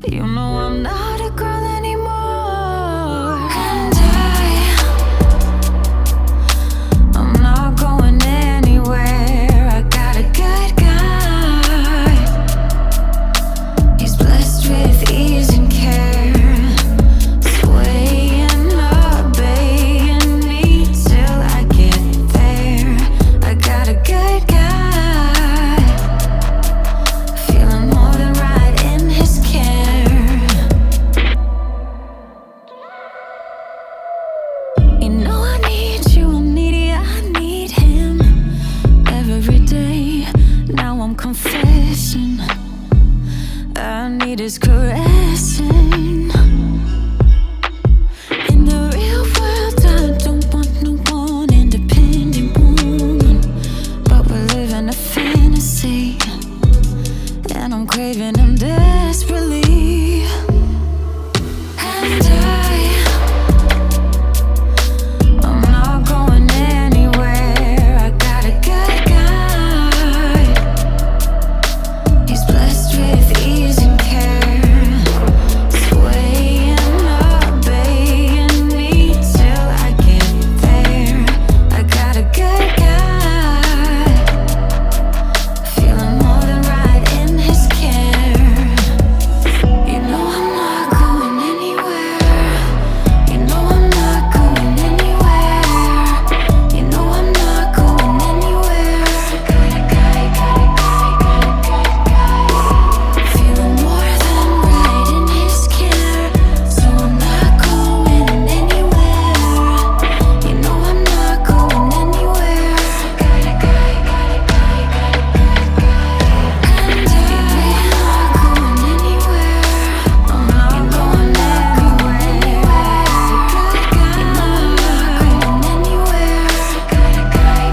You know I'm not a girl anymore. And I'm not going anywhere. I got a good guy. He's blessed with ease and care, swaying, obeying me till I get there. I got a good guy, feeling more than right in his care. You know I need you, I need you, I need him every day. Now I'm confessing, I need his caressing. In the real world, I don't want no one independent woman, but we're living a fantasy, and I'm craving him desperately. And I'm not going anywhere. I got a good guy. He's blessed with ease and care, swaying, obeying me till I get there. I got a good guy, feeling more than right in his care. You know I'm not going anywhere. You know I'm not going anywhere. You know I'm not going anywhere. Got a guy, feeling more than right in his care. So I'm not going anywhere. You know I'm not going anywhere. Got a guy, and I'm not going anywhere. I'm not going anywhere. You know I'm not going anywhere. Got a guy,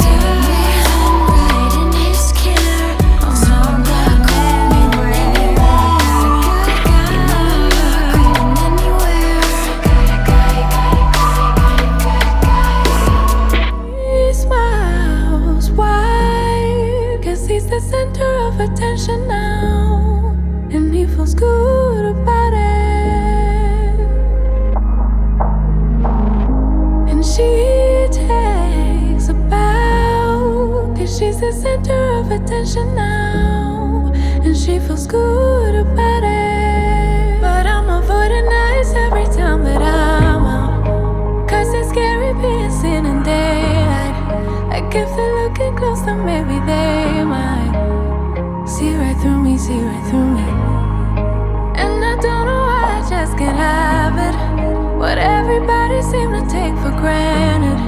feeling more than right in his care. I'm not going anywhere. You know I'm not going anywhere. He smiles wide, 'cause he's the center of attention now, and he feels good about it. And she takes a bow, 'cause she's the center of attention now, and she feels good about it. But I'm avoiding eyes every time that I'm out, 'cause it's scary being seen in daylight. Like if they're looking close, then maybe they might see right through me, see right through me. And I don't know why I just can't have it, what everybody seem to take for granted.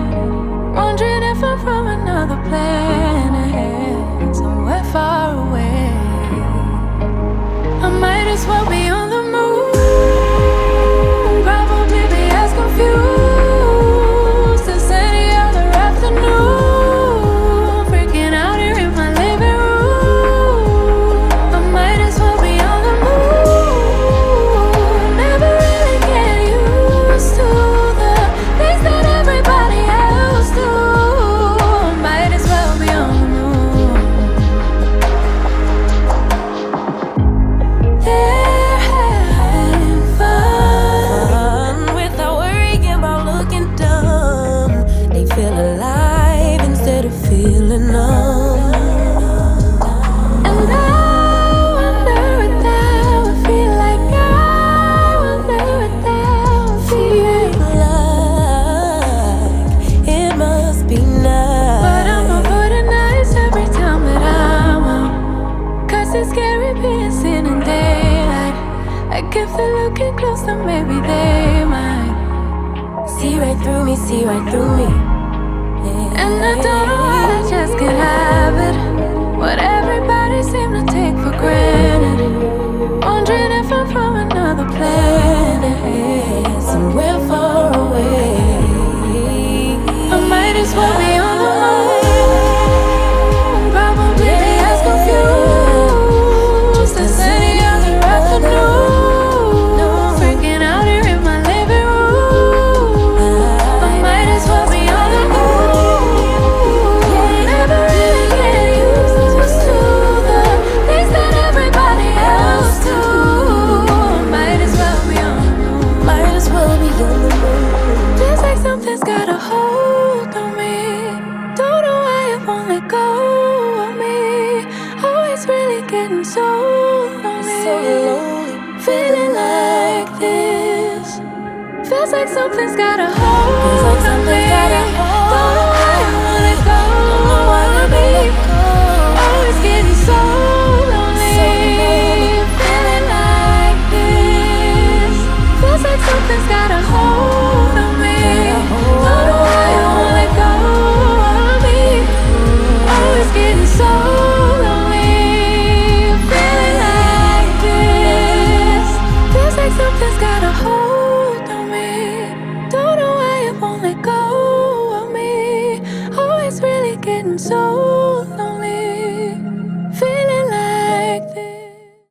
Wondering if I'm from another planet, somewhere far away. I might as well be on the moon, probably be as confused as any other afternoon, freaking out here in my living room. I might as well be on the moon, never really get used to the things that everybody else do. I might as well be on the moon. They're having fun without worrying about looking dumb. They feel alive instead of feeling numb. And I wonder what that would feel like. I wonder what that would feel like. It must be nice. But I'm avoiding eyes every time that I'm out, 'cause it's scary being seen in daylight. Like if they're looking close, then maybe they might see right through me, see right through me. And I don't know why I just can't have it, what everybody seem to take for granted. Wondering if I'm from another planet, somewhere far away. I might as well be on the moon, probably be as confused as any other afternoon, freaking out here in my living room. I might as well be on the moon, never really get used to getting so lonely. Feeling like this. Feels like something's got a hold on me.